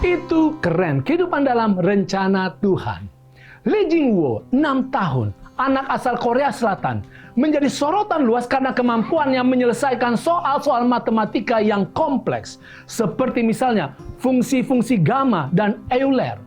Itu keren, kehidupan dalam rencana Tuhan. Lee Jing-woo, 6 tahun, anak asal Korea Selatan, menjadi sorotan luas karena kemampuannya menyelesaikan soal-soal matematika yang kompleks, seperti misalnya fungsi-fungsi gamma dan Euler.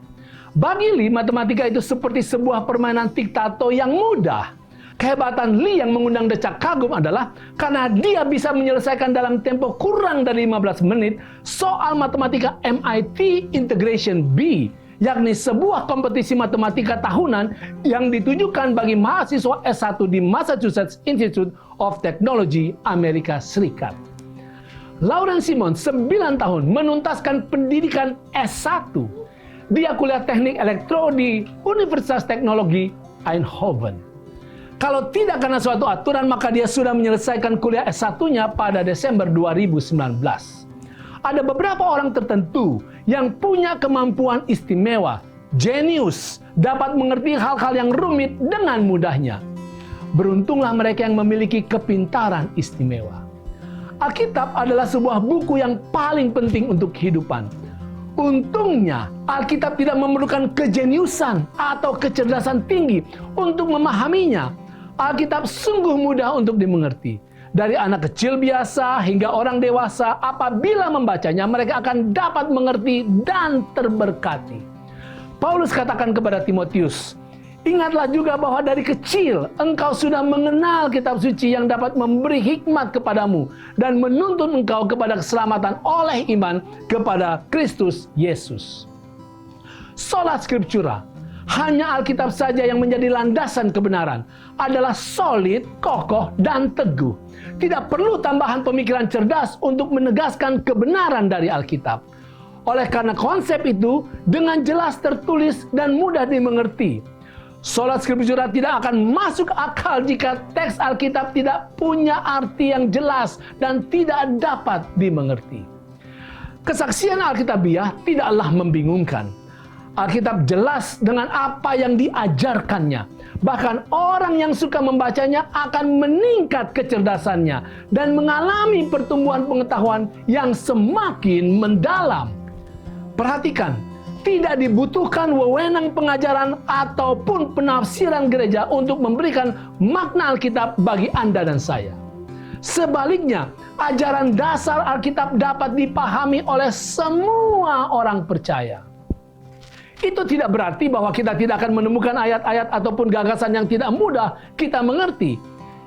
Bagi Lee, matematika itu seperti sebuah permainan tic-tac-toe yang mudah. Kehebatan Lee yang mengundang decak kagum adalah karena dia bisa menyelesaikan dalam tempo kurang dari 15 menit soal matematika MIT Integration B, yakni sebuah kompetisi matematika tahunan yang ditujukan bagi mahasiswa S1 di Massachusetts Institute of Technology, Amerika Serikat. Lauren Simon, 9 tahun, menuntaskan pendidikan S1. Dia kuliah teknik elektro di Universitas Teknologi Eindhoven. Kalau tidak karena suatu aturan, maka dia sudah menyelesaikan kuliah S1-nya pada Desember 2019. Ada beberapa orang tertentu yang punya kemampuan istimewa, jenius, dapat mengerti hal-hal yang rumit dengan mudahnya. Beruntunglah mereka yang memiliki kepintaran istimewa. Alkitab adalah sebuah buku yang paling penting untuk kehidupan. Untungnya, Alkitab tidak memerlukan kejeniusan atau kecerdasan tinggi untuk memahaminya. Alkitab sungguh mudah untuk dimengerti. Dari anak kecil biasa hingga orang dewasa, apabila membacanya, mereka akan dapat mengerti dan terberkati. Paulus katakan kepada Timotius, "Ingatlah juga bahwa dari kecil engkau sudah mengenal kitab suci yang dapat memberi hikmat kepadamu dan menuntun engkau kepada keselamatan oleh iman kepada Kristus Yesus." Sola Scriptura, hanya Alkitab saja yang menjadi landasan kebenaran, adalah solid, kokoh, dan teguh. Tidak perlu tambahan pemikiran cerdas untuk menegaskan kebenaran dari Alkitab. Oleh karena konsep itu dengan jelas tertulis dan mudah dimengerti. Sola Scriptura tidak akan masuk akal jika teks Alkitab tidak punya arti yang jelas dan tidak dapat dimengerti. Kesaksian Alkitabiah tidaklah membingungkan. Alkitab jelas dengan apa yang diajarkannya. Bahkan orang yang suka membacanya akan meningkat kecerdasannya dan mengalami pertumbuhan pengetahuan yang semakin mendalam. Perhatikan, tidak dibutuhkan wewenang pengajaran ataupun penafsiran gereja untuk memberikan makna Alkitab bagi Anda dan saya. Sebaliknya, ajaran dasar Alkitab dapat dipahami oleh semua orang percaya. Itu tidak berarti bahwa kita tidak akan menemukan ayat-ayat ataupun gagasan yang tidak mudah kita mengerti.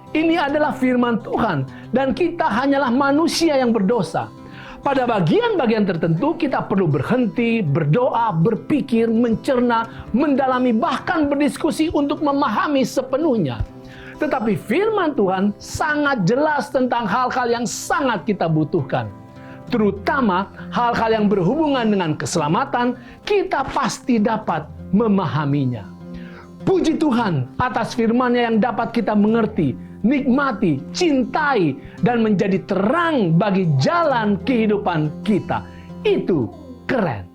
Ini adalah firman Tuhan dan kita hanyalah manusia yang berdosa. Pada bagian-bagian tertentu kita perlu berhenti, berdoa, berpikir, mencerna, mendalami, bahkan berdiskusi untuk memahami sepenuhnya. Tetapi firman Tuhan sangat jelas tentang hal-hal yang sangat kita butuhkan. Terutama hal-hal yang berhubungan dengan keselamatan, kita pasti dapat memahaminya. Puji Tuhan atas firman-Nya yang dapat kita mengerti, nikmati, cintai, dan menjadi terang bagi jalan kehidupan kita. Itu keren.